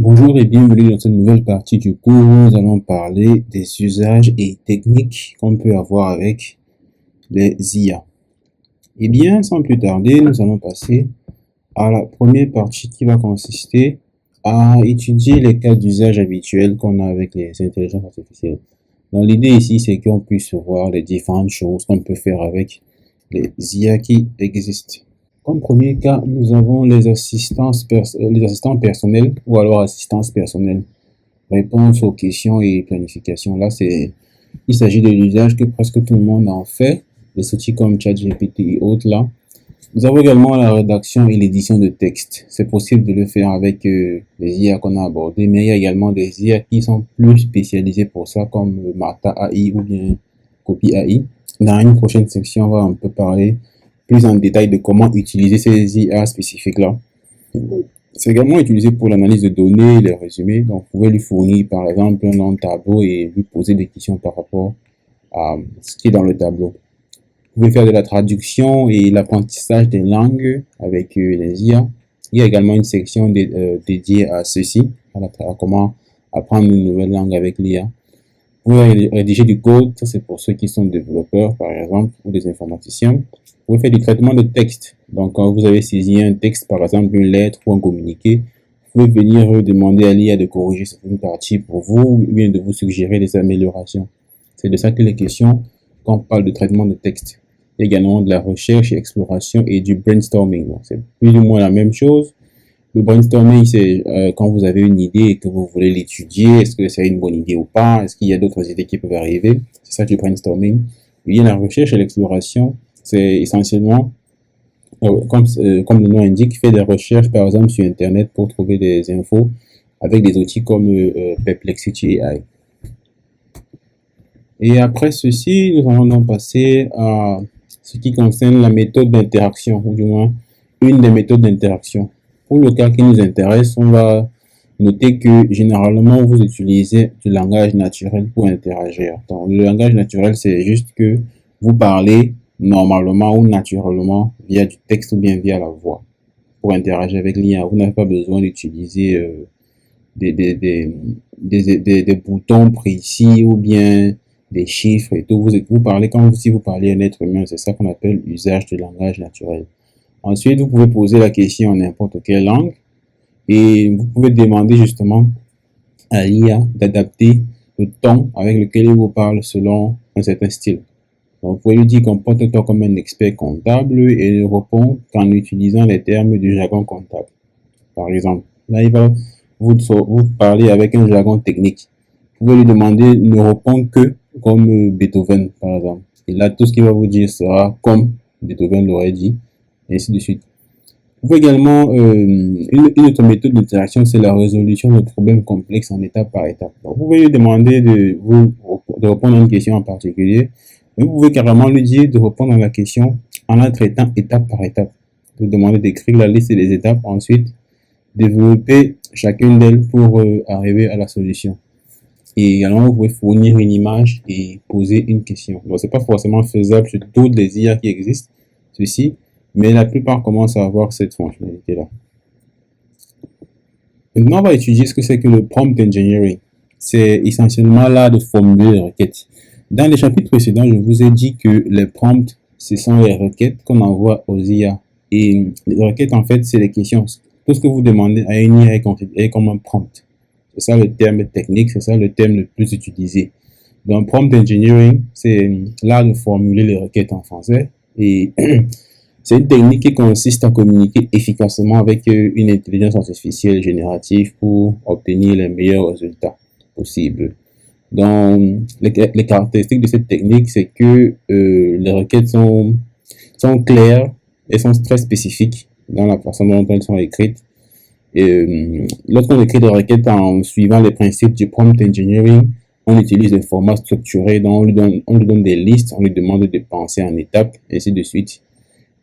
Bonjour et bienvenue dans cette nouvelle partie du cours où nous allons parler des usages et techniques qu'on peut avoir avec les IA. Eh bien, sans plus tarder, nous allons passer à la première partie qui va consister à étudier les cas d'usage habituels qu'on a avec les intelligences artificielles. Donc, l'idée ici, c'est qu'on puisse voir les différentes choses qu'on peut faire avec les IA qui existent. Comme premier cas, nous avons les assistants personnels ou alors assistance personnelle. Réponse aux questions et planification. Là, il s'agit de l'usage que presque tout le monde en fait. Les outils comme ChatGPT et autres là. Nous avons également la rédaction et l'édition de texte. C'est possible de le faire avec les IA qu'on a abordés, mais il y a également des IA qui sont plus spécialisées pour ça, comme Martha AI ou bien Copy AI. Dans une prochaine section, on va un peu parler plus en détail de comment utiliser ces IA spécifiques-là. C'est également utilisé pour l'analyse de données et les résumés. Donc, vous pouvez lui fournir, par exemple, un long tableau et lui poser des questions par rapport à ce qui est dans le tableau. Vous pouvez faire de la traduction et l'apprentissage des langues avec les IA. Il y a également une section dédiée à ceci, à comment apprendre une nouvelle langue avec l'IA. Vous pouvez rédiger du code, ça c'est pour ceux qui sont développeurs par exemple, ou des informaticiens. Vous pouvez faire du traitement de texte. Donc quand vous avez saisi un texte, par exemple une lettre ou un communiqué, vous pouvez venir demander à l'IA de corriger certaines parties pour vous ou bien de vous suggérer des améliorations. C'est de ça qu'il est question quand on parle de traitement de texte. Il y a également de la recherche et exploration et du brainstorming. C'est plus ou moins la même chose. Le brainstorming, c'est quand vous avez une idée et que vous voulez l'étudier, est-ce que c'est une bonne idée ou pas, est-ce qu'il y a d'autres idées qui peuvent arriver, c'est ça du brainstorming. Et bien la recherche et l'exploration, c'est essentiellement, comme le nom indique, faire des recherches par exemple sur Internet pour trouver des infos avec des outils comme Perplexity AI. Et après ceci, nous allons donc passer à ce qui concerne la méthode d'interaction, ou du moins une des méthodes d'interaction. Pour le cas qui nous intéresse, on va noter que généralement vous utilisez du langage naturel pour interagir. Donc, le langage naturel, c'est juste que vous parlez normalement ou naturellement via du texte ou bien via la voix pour interagir avec l'IA. Vous n'avez pas besoin d'utiliser des boutons précis ou bien des chiffres et tout. Vous parlez comme si vous parliez à un être humain. C'est ça qu'on appelle usage du langage naturel. Ensuite, vous pouvez poser la question en n'importe quelle langue et vous pouvez demander justement à l'IA d'adapter le ton avec lequel il vous parle selon un certain style. Donc, vous pouvez lui dire comporte-toi comme un expert comptable et il répond qu'en utilisant les termes du jargon comptable. Par exemple, là, il va vous parler avec un jargon technique. Vous pouvez lui demander ne répondre que comme Beethoven, par exemple. Et là, tout ce qu'il va vous dire sera comme Beethoven l'aurait dit, et ainsi de suite. Vous pouvez également, une autre méthode d'interaction, c'est la résolution de problèmes complexes en étape par étape. Donc, vous pouvez lui demander de répondre à une question en particulier, mais vous pouvez carrément lui dire de répondre à la question en la traitant étape par étape. Vous demandez d'écrire la liste des étapes, ensuite développer chacune d'elles pour arriver à la solution. Et également, vous pouvez fournir une image et poser une question. Donc, c'est pas forcément faisable sur toutes les IA qui existent, ceci, mais la plupart commencent à avoir cette fonctionnalité-là. Maintenant, on va étudier ce que c'est que le prompt engineering. C'est essentiellement l'art de formuler les requêtes. Dans les chapitres précédents, je vous ai dit que les prompts, ce sont les requêtes qu'on envoie aux IA. Et les requêtes, en fait, c'est les questions. Tout ce que vous demandez à une IA est considéré comme un prompt. C'est ça le terme technique, c'est ça le terme le plus utilisé. Donc, prompt engineering, c'est l'art de formuler les requêtes en français. Et c'est une technique qui consiste à communiquer efficacement avec une intelligence artificielle générative pour obtenir les meilleurs résultats possibles. Donc, les caractéristiques de cette technique, c'est que les requêtes sont claires, elles sont très spécifiques dans la façon dont elles sont écrites. Lorsqu'on écrit des requêtes en suivant les principes du prompt engineering, on utilise des formats structurés, donc on lui donne des listes, on lui demande de penser en étapes, ainsi de suite.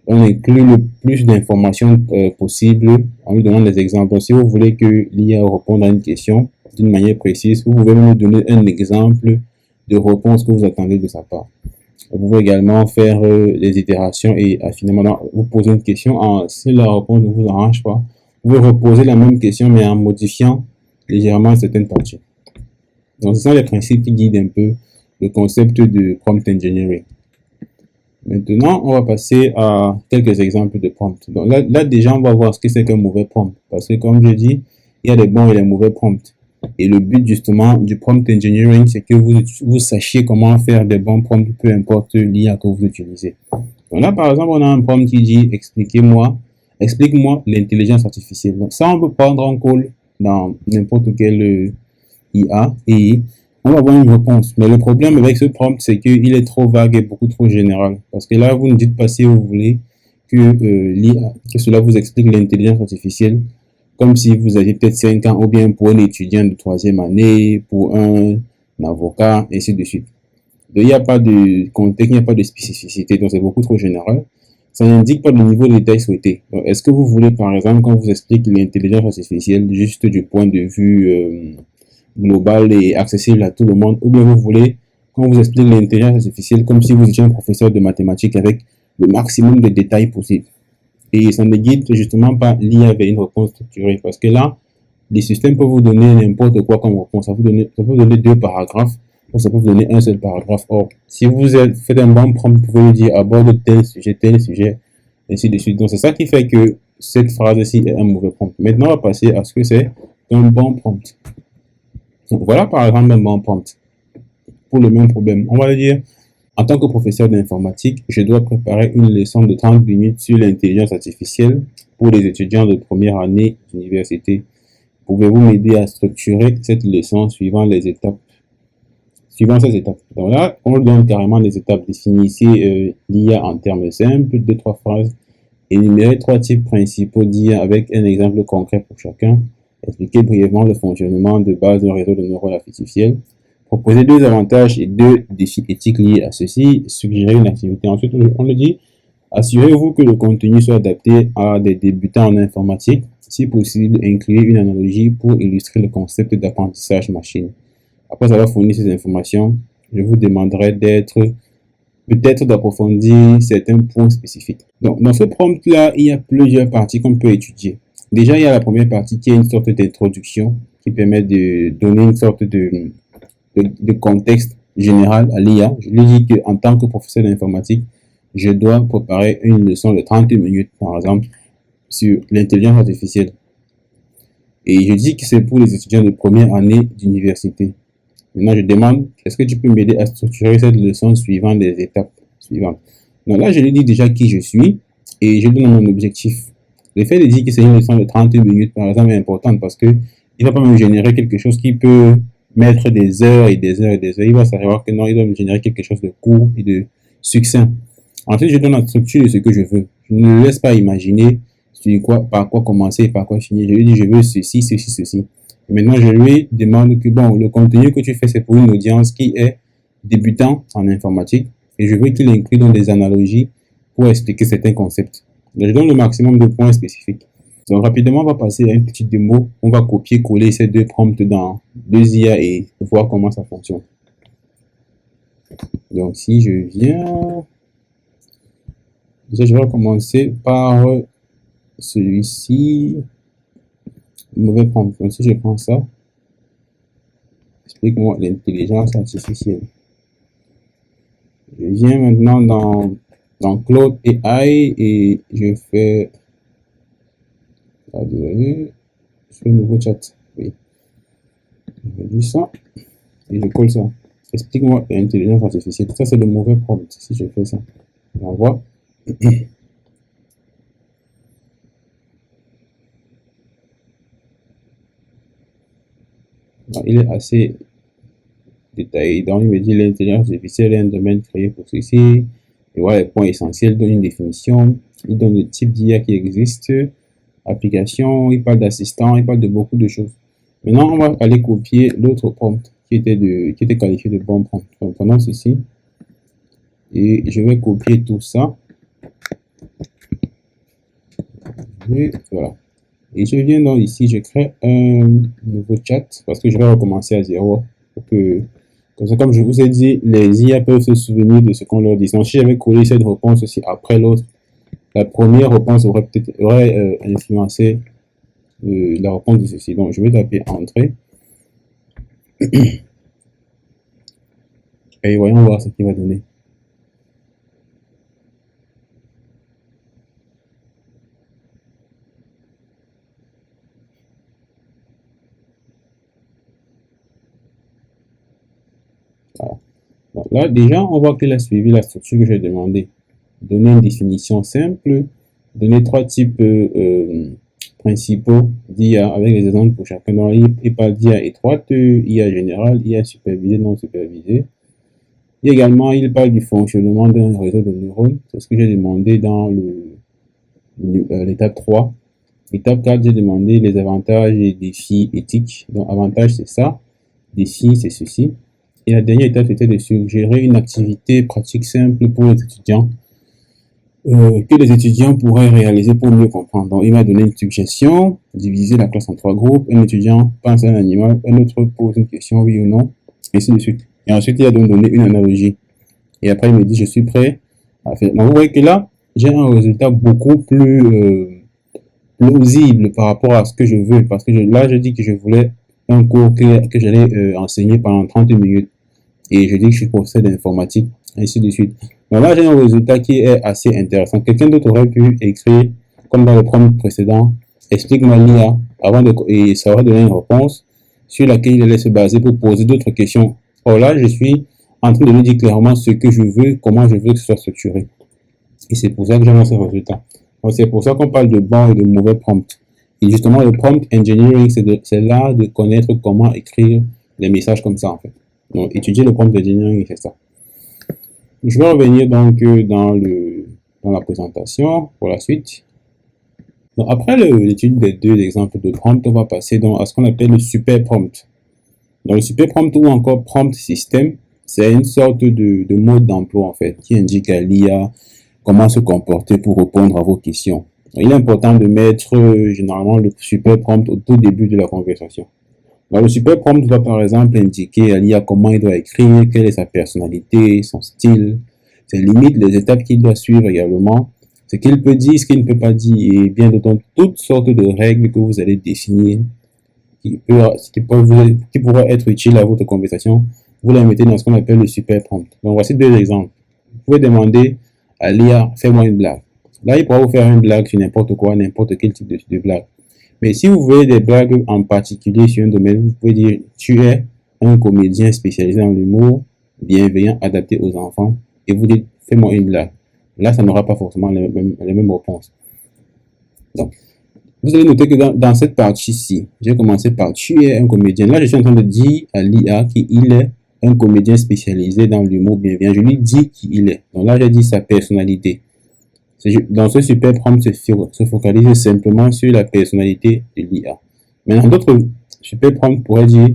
On inclut le plus d'informations possible, on lui demande des exemples. Donc, si vous voulez que l'IA réponde à une question d'une manière précise, vous pouvez me donner un exemple de réponse que vous attendez de sa part. Vous pouvez également faire des itérations et finalement vous poser une question. Si la réponse ne vous arrange pas, vous pouvez reposer la même question mais en modifiant légèrement certaines parties. Donc, ce sont les principes qui guident un peu le concept de prompt engineering. Maintenant, on va passer à quelques exemples de prompts. Donc là déjà, on va voir ce que c'est qu'un mauvais prompt. Parce que comme je dis, il y a des bons et des mauvais prompts. Et le but justement du prompt engineering, c'est que vous sachiez comment faire des bons prompts, peu importe l'IA que vous utilisez. Donc là, par exemple, on a un prompt qui dit explique-moi l'intelligence artificielle. Donc ça, on peut prendre en call dans n'importe quelle IA et on va avoir une réponse. Mais le problème avec ce prompt, c'est qu'il est trop vague et beaucoup trop général. Parce que là, vous ne dites pas si vous voulez que l'IA, que cela vous explique l'intelligence artificielle, comme si vous aviez peut-être 5 ans, ou bien pour un étudiant de 3e année, pour un avocat, ainsi de suite. Donc, il n'y a pas de contexte, il n'y a pas de spécificité, donc c'est beaucoup trop général. Ça n'indique pas le niveau de détail souhaité. Est-ce que vous voulez, par exemple, qu'on vous explique l'intelligence artificielle juste du point de vue global et accessible à tout le monde, ou bien vous voulez qu'on vous explique l'intelligence artificielle comme si vous étiez un professeur de mathématiques avec le maximum de détails possible. Et ça ne guide justement pas l'IA vers une réponse structurée, parce que là, les systèmes peuvent vous donner n'importe quoi comme réponse. Ça peut vous donner 2 paragraphes, ou ça peut vous donner un seul paragraphe. Or, si vous faites un bon prompt, vous pouvez lui dire aborde tel sujet, ainsi de suite. Donc, c'est ça qui fait que cette phrase-ci est un mauvais prompt. Maintenant, on va passer à ce que c'est un bon prompt. Donc, voilà par exemple un bon prompt pour le même problème. On va le dire, en tant que professeur d'informatique, je dois préparer une leçon de 30 minutes sur l'intelligence artificielle pour les étudiants de première année d'université. Pouvez-vous m'aider à structurer cette leçon suivant ces étapes? Donc là, on donne carrément les étapes. Définissez l'IA en termes simples, 2-3 phrases. Énumérez 3 types principaux d'IA avec un exemple concret pour chacun. Expliquez brièvement le fonctionnement de base d'un réseau de neurones artificiels. Proposez 2 avantages et 2 défis éthiques liés à ceci. Suggérez une activité. Ensuite, on le dit, assurez-vous que le contenu soit adapté à des débutants en informatique. Si possible, incluez une analogie pour illustrer le concept d'apprentissage machine. Après avoir fourni ces informations, je vous demanderai peut-être d'approfondir certains points spécifiques. Donc, dans ce prompt-là, il y a plusieurs parties qu'on peut étudier. Déjà, il y a la première partie qui est une sorte d'introduction qui permet de donner une sorte de contexte général à l'IA. Je lui dis qu'en tant que professeur d'informatique, je dois préparer une leçon de 30 minutes, par exemple, sur l'intelligence artificielle. Et je dis que c'est pour les étudiants de première année d'université. Maintenant, je demande, est-ce que tu peux m'aider à structurer cette leçon suivant les étapes suivantes? Donc là, je lui dis déjà qui je suis et je donne mon objectif. Le fait de dire que c'est une leçon de 30 minutes, par exemple, est important parce que il va pas me générer quelque chose qui peut mettre des heures et des heures et des heures. Il va savoir que non, il doit me générer quelque chose de court et de succinct. Ensuite, je donne la structure de ce que je veux. Je ne le laisse pas imaginer par quoi commencer et par quoi finir. Je lui dis, je veux ceci, ceci, ceci. Et maintenant, je lui demande que, bon, le contenu que tu fais, c'est pour une audience qui est débutant en informatique. Et je veux qu'il inclue dans des analogies pour expliquer certains concepts. Donc, je donne le maximum de points spécifiques. Donc, rapidement, on va passer à une petite démo. On va copier-coller ces 2 prompts dans 2 IA et voir comment ça fonctionne. Donc, si je viens... Déjà, je vais commencer par celui-ci. Mauvais prompt. Donc, si je prends ça, explique-moi l'intelligence artificielle. Je viens maintenant dans Claude AI et je fais... Ah, désolé, je fais un nouveau chat. Oui. Je dis ça et je colle ça. Explique-moi l'intelligence artificielle. Ça, c'est le mauvais prompt. Si je fais ça, j'envoie. Il est assez détaillé. Donc, il me dit l'intelligence artificielle est un domaine créé pour ceci. Et voilà les points essentiels. Il donne une définition. Il donne le type d'IA qui existe. Application. Il parle d'assistant. Il parle de beaucoup de choses. Maintenant, on va aller copier l'autre prompt qui était qualifié de bon prompt. Donc, prenons ceci. Et je vais copier tout ça. Et voilà. Et je viens donc ici, je crée un nouveau chat parce que je vais recommencer à 0. Comme je vous ai dit, les IA peuvent se souvenir de ce qu'on leur dit. Donc, si j'avais collé cette réponse aussi après l'autre, la première réponse aurait influencé la réponse de ceci. Donc, je vais taper Entrée. Et voyons voir ce qu'il va donner. Voilà. Donc là, déjà, on voit qu'il a suivi la structure que j'ai demandé. Donner une définition simple, donner trois types principaux d'IA avec les exemples pour chacun. Donc, il parle d'IA étroite, IA générale, IA supervisée, non supervisée. Et également, il parle du fonctionnement d'un réseau de neurones. C'est ce que j'ai demandé dans l'étape 3. Étape 4, j'ai demandé les avantages et défis éthiques. Donc, avantage, c'est ça. Défi, c'est ceci. Et la dernière étape, c'était de suggérer une activité pratique simple pour les étudiants que les étudiants pourraient réaliser pour mieux comprendre. Donc, il m'a donné une suggestion, diviser la classe en trois groupes. Un étudiant pense à un animal, un autre pose une question, oui ou non, et ainsi de suite. Et ensuite, il a donc donné une analogie. Et après, il me dit, je suis prêt à faire. Donc, vous voyez que là, j'ai un résultat beaucoup plus plausible par rapport à ce que je veux. Parce que là, je dis que je voulais un cours que j'allais enseigner pendant 30 minutes. Et je dis que je suis professeur d'informatique, ainsi de suite. Donc là, j'ai un résultat qui est assez intéressant. Quelqu'un d'autre aurait pu écrire, comme dans le prompt précédent, explique-moi l'IA, et ça aurait donné une réponse sur laquelle il allait se baser pour poser d'autres questions. Or là, je suis en train de lui dire clairement ce que je veux, comment je veux que ce soit structuré. Et c'est pour ça que j'ai ce résultat. Donc c'est pour ça qu'on parle de bon et de mauvais prompt. Et justement, le prompt engineering, c'est l'art de connaître comment écrire des messages comme ça, en fait. Donc, étudier le prompt engineering, c'est ça. Je vais revenir donc dans la présentation pour la suite. Donc, après l'étude des deux exemples de prompt, on va passer donc à ce qu'on appelle le super prompt. Dans le super prompt ou encore prompt system, c'est une sorte de mode d'emploi en fait qui indique à l'IA comment se comporter pour répondre à vos questions. Donc, il est important de mettre généralement le super prompt au tout début de la conversation. Donc, le super prompt va par exemple indiquer à l'IA comment il doit écrire, quelle est sa personnalité, son style, ses limites, les étapes qu'il doit suivre également, ce qu'il peut dire, ce qu'il ne peut pas dire, et bien d'autant toutes sortes de règles que vous allez définir qui pourraient être utiles à votre conversation. Vous les mettez dans ce qu'on appelle le super prompt. Donc voici deux exemples. Vous pouvez demander à l'IA, fais-moi une blague. Là, il pourra vous faire une blague sur n'importe quoi, n'importe quel type de blague. Mais si vous voulez des blagues en particulier sur un domaine, vous pouvez dire tu es un comédien spécialisé dans l'humour, bienveillant, adapté aux enfants, et vous dites fais-moi une blague. Là, ça n'aura pas forcément les mêmes réponses. Donc, vous allez noter que dans cette partie-ci, j'ai commencé par tu es un comédien. Là, je suis en train de dire à l'IA qu'il est un comédien spécialisé dans l'humour bienveillant. Je lui dis qui il est. Donc là, j'ai dit sa personnalité. Dans ce super prompt, se focalise simplement sur la personnalité de l'IA. Maintenant, d'autres super prompts pourraient dire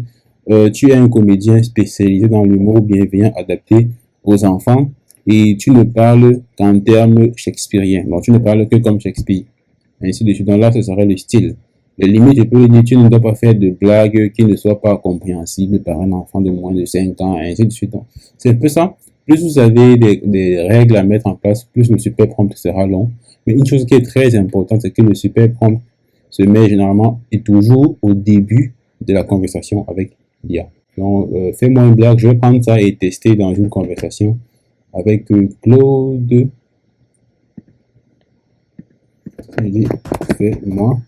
tu es un comédien spécialisé dans l'humour bienveillant adapté aux enfants et tu ne parles qu'en termes shakespeariens. Donc, tu ne parles que comme Shakespeare. Ainsi de suite. Donc là, ce serait le style. Les limites, je peux lui dire tu ne dois pas faire de blagues qui ne soient pas compréhensibles par un enfant de moins de 5 ans, ainsi de suite. C'est un peu ça. Plus vous avez des règles à mettre en place, plus le super prompt sera long. Mais une chose qui est très importante, c'est que le super prompt se met généralement et toujours au début de la conversation avec l'IA. Donc, fais-moi une blague, je vais prendre ça et tester dans une conversation avec Claude. Je dis, fais-moi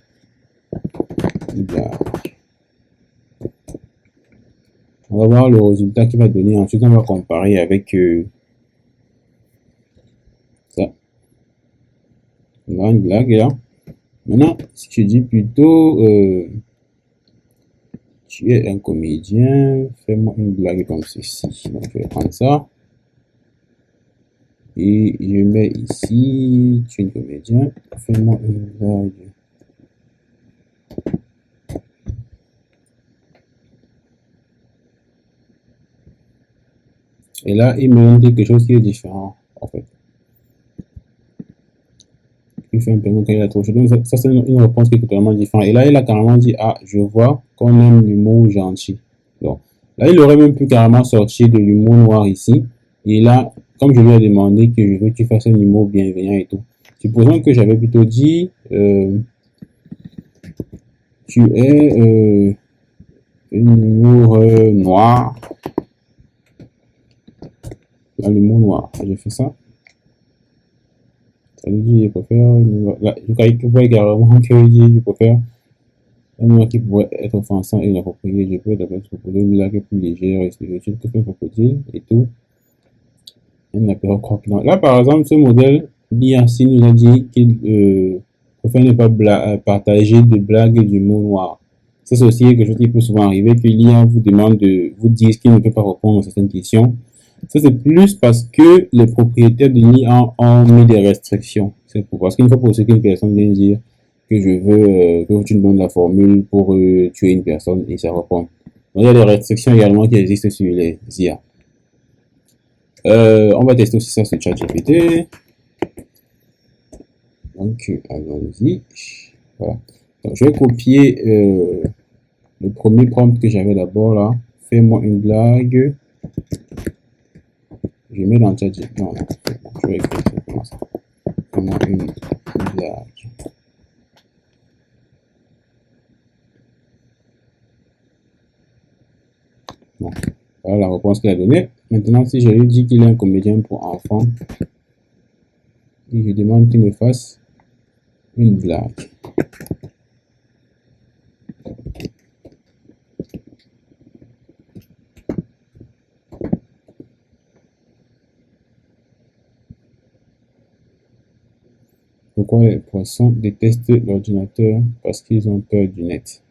une blague. On va voir le résultat qu'il va donner. Ensuite, on va comparer avec ça. On a une blague là. Maintenant, si je dis plutôt tu es un comédien, fais-moi une blague comme ceci. Donc, je vais prendre ça. Et je mets ici, tu es un comédien, fais-moi une blague. Et là, il me donne quelque chose qui est différent, en fait. Il fait un peu quand il a trop chaud. Donc, ça c'est une réponse qui est totalement différente. Et là, il a carrément dit, ah, je vois qu'on aime l'humour gentil. Donc, là, il aurait même pu carrément sortir de l'humour noir ici. Et là, comme je lui ai demandé que je veux que tu fasses un humour bienveillant et tout. Supposons que j'avais plutôt dit, tu es un humour noir. Là, l'humour noir. J'ai fait ça. Ça veut dire, je préfère. Là, je vois également que je préfère un humour qui pourrait être offensant et inapproprié. Je peux d'abord proposer une blague plus légère et spirituelle que fait crocodile et tout. Un apéro croquant. Là, par exemple, ce modèle, l'IA-C nous a dit qu'il préfère ne pas partager de blagues d'humour noir. Ça, c'est aussi quelque chose qui peut souvent arriver, que l'IA vous demande de vous dire qu'il ne peut pas répondre à certaines questions. Ça, c'est plus parce que les propriétaires de l'IA ont mis des restrictions. C'est parce qu'il ne faut pas aussi qu'une personne vienne dire que je veux que tu me donnes la formule pour tuer une personne et ça répond. Donc, il y a des restrictions également qui existent sur les IA. On va tester aussi ça sur ChatGPT. Donc, allons-y. Voilà. Donc, je vais copier le premier prompt que j'avais d'abord là. Fais-moi une blague. Je mets dans ChatGPT. Non, non. Je vais écrire simplement ça. Fais-moi une blague. Bon. Voilà la réponse qu'il a donnée. Maintenant, si je lui dis qu'il est un comédien pour enfants, et je demande qu'il me fasse une blague. Pourquoi les poissons détestent l'ordinateur? Parce qu'ils ont peur du net.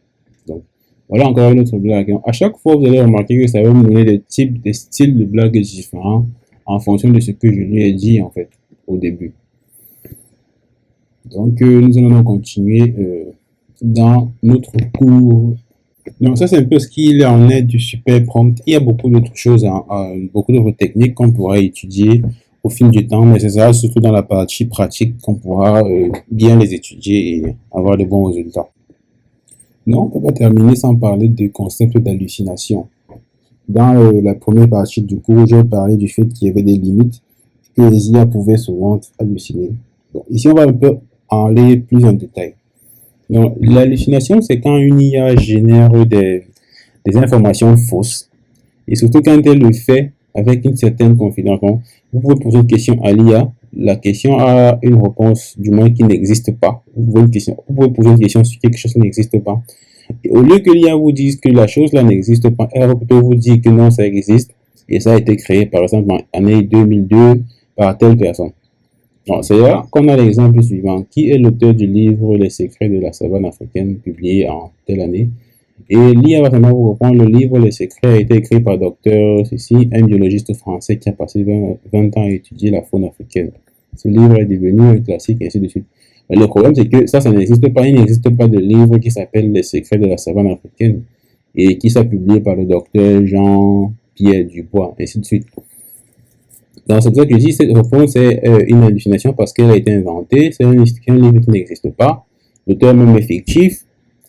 Donc, voilà encore une autre blague. À chaque fois, vous allez remarquer que ça va me donner des styles de blagues différents en fonction de ce que je lui ai dit, en fait, au début. Donc, nous allons donc continuer dans notre cours. Donc, ça, c'est un peu ce qu'il en est du super prompt. Il y a beaucoup d'autres choses, beaucoup d'autres techniques qu'on pourra étudier au fil du temps, mais c'est ça, surtout dans la partie pratique, qu'on pourra bien les étudier et avoir de bons résultats. Non, on ne peut pas terminer sans parler du concept d'hallucination. Dans la première partie du cours, j'ai parlé du fait qu'il y avait des limites, que les IA pouvaient souvent halluciner. Donc, ici, on va un peu aller plus en détail. Donc, l'hallucination, c'est quand une IA génère des informations fausses, et surtout quand elle le fait avec une certaine confidence. Donc, vous pouvez poser une question à l'IA, la question a une réponse du moins qui n'existe pas. Vous pouvez poser une question sur quelque chose qui n'existe pas. Et au lieu que l'IA vous dise que la chose là n'existe pas, elle va plutôt vous dire que non, ça existe, et ça a été créé par exemple en année 2002 par telle personne. C'est là qu'on a l'exemple suivant. Qui est l'auteur du livre Les secrets de la savane africaine, publié en telle année? Et l'IA va vraiment vous répondre, le livre Les secrets a été écrit par Dr. Ceci, un biologiste français qui a passé 20 ans à étudier la faune africaine. Ce livre est devenu un classique, et ainsi de suite. Mais le problème, c'est que ça n'existe pas. Il n'existe pas de livre qui s'appelle Les secrets de la savane africaine et qui soit publié par le docteur Jean-Pierre Dubois, et ainsi de suite. Donc, c'est pour ça que je dis cette réponse est une hallucination parce qu'elle a été inventée. C'est un livre qui n'existe pas. L'auteur même est fictif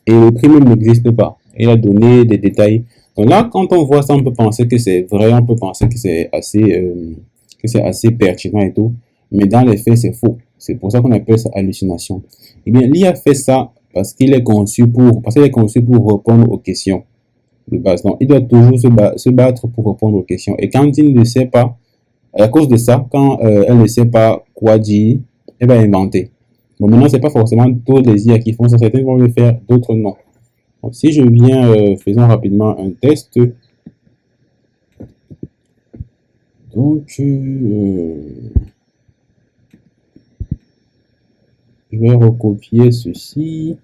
et le prix même n'existe pas. Il a donné des détails. Donc là, quand on voit ça, on peut penser que c'est vrai, on peut penser que c'est assez pertinent et tout. Mais dans les faits, c'est faux. C'est pour ça qu'on appelle ça hallucination. Eh bien, l'IA fait ça parce qu'il est conçu pour répondre aux questions de base. Donc, il doit toujours se battre pour répondre aux questions. Et quand il ne sait pas, à cause de ça, quand elle ne sait pas quoi dire, elle va inventer. Bon, maintenant, c'est pas forcément tous les IA qui font ça. Certains vont le faire, d'autres non. Donc, si je viens, faisons rapidement un test. Donc, je vais recopier ceci.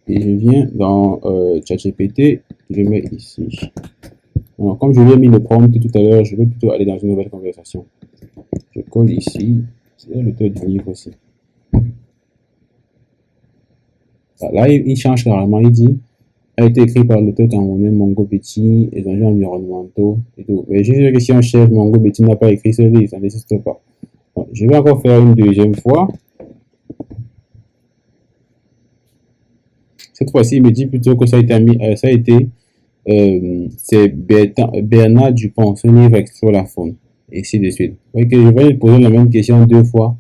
Et je viens dans ChatGPT, je mets ici. Alors, comme je lui ai mis le prompt tout à l'heure, je vais plutôt aller dans une nouvelle conversation. Je colle ici. C'est l'auteur du livre aussi. Là, il change carrément. Il dit a été écrit par l'auteur camerounais Mongo Betty, les enjeux environnementaux et tout. Mais juste une question, chef, Mongo Betty n'a pas écrit ce livre, ça n'existe pas. Donc, je vais encore faire une deuxième fois. Cette fois-ci, il me dit plutôt que ça a été c'est Bernard Dupont, ce livre sur la faune, et ainsi de suite. Donc, je vais lui poser la même question deux fois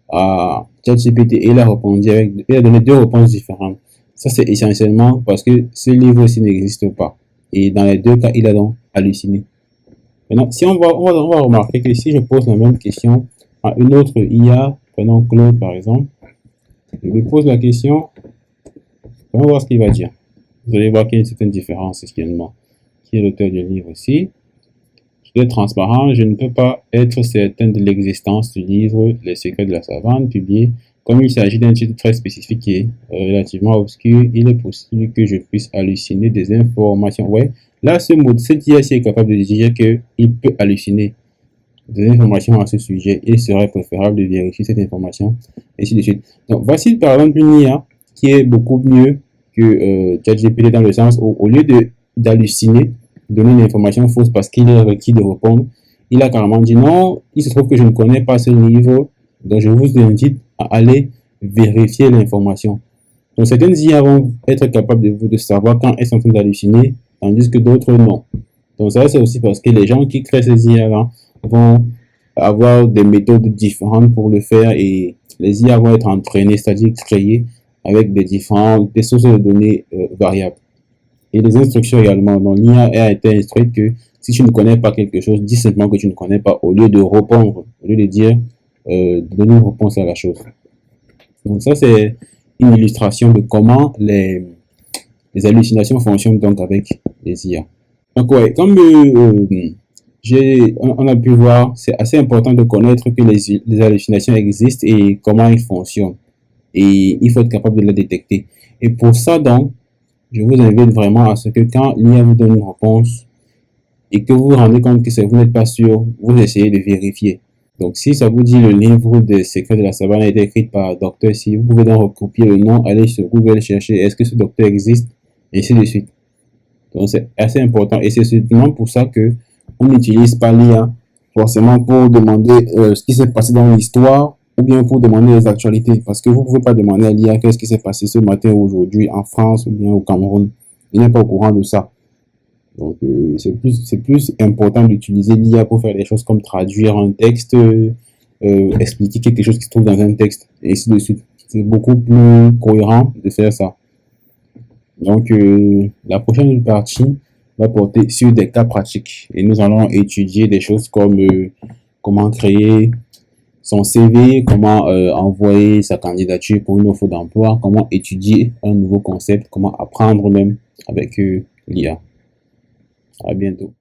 à ChatGPT et il a donné deux réponses différentes. Ça, c'est essentiellement parce que ce livre-ci n'existe pas. Et dans les deux cas, il a donc halluciné. Maintenant, si on va remarquer que si je pose la même question à une autre IA, prenons Claude par exemple, je lui pose la question, on va voir ce qu'il va dire. Vous allez voir qu'il y a une certaine différence essentiellement. Qui est l'auteur du livre ici? Je suis transparent, je ne peux pas être certain de l'existence du livre Les secrets de la savane, publié. Comme il s'agit d'un titre très spécifique et relativement obscur, il est possible que je puisse halluciner des informations. Ouais, là, cette IA est capable de dire qu'il peut halluciner des informations à ce sujet. Il serait préférable de vérifier cette information, et ainsi de suite. Donc, voici par exemple une IA qui est beaucoup mieux que ChatGPT dans le sens où, au lieu d'halluciner, donner une information fausse parce qu'il est requis de répondre, il a carrément dit non, il se trouve que je ne connais pas ce livre, donc je vous invite à aller vérifier l'information. Donc certaines IA vont être capables de savoir quand elles sont en train d'halluciner, tandis que d'autres non. Donc ça c'est aussi parce que les gens qui créent ces IA-là vont avoir des méthodes différentes pour le faire et les IA vont être entraînées, c'est-à-dire créées avec des sources de données variables. Et les instructions également. Donc l'IA a été instruite que si tu ne connais pas quelque chose, dis simplement que tu ne connais pas au lieu de répondre, au lieu de dire donner une réponse à la chose. Donc ça c'est une illustration de comment les hallucinations fonctionnent donc avec les IA. Donc ouais, comme on a pu voir, c'est assez important de connaître que les hallucinations existent et comment ils fonctionnent. Et il faut être capable de les détecter. Et pour ça donc, je vous invite vraiment à ce que quand l'IA vous donne une réponse et que vous vous rendez compte que vous n'êtes pas sûr, vous essayez de vérifier. Donc si ça vous dit le livre des secrets de la savane a été écrit par Dr. Si, vous pouvez donc recopier le nom, aller sur Google chercher est-ce que ce docteur existe, et ainsi de suite. Donc c'est assez important et c'est simplement pour ça que on n'utilise pas l'IA forcément pour demander ce qui s'est passé dans l'histoire ou bien pour demander les actualités. Parce que vous ne pouvez pas demander à l'IA qu'est-ce qui s'est passé ce matin ou aujourd'hui en France ou bien au Cameroun. Il n'est pas au courant de ça. Donc c'est plus important d'utiliser l'IA pour faire des choses comme traduire un texte, expliquer quelque chose qui se trouve dans un texte, et ainsi de suite. C'est beaucoup plus cohérent de faire ça. Donc, la prochaine partie va porter sur des cas pratiques et nous allons étudier des choses comme comment créer son CV, comment envoyer sa candidature pour une offre d'emploi, comment étudier un nouveau concept, comment apprendre même avec l'IA. À bientôt.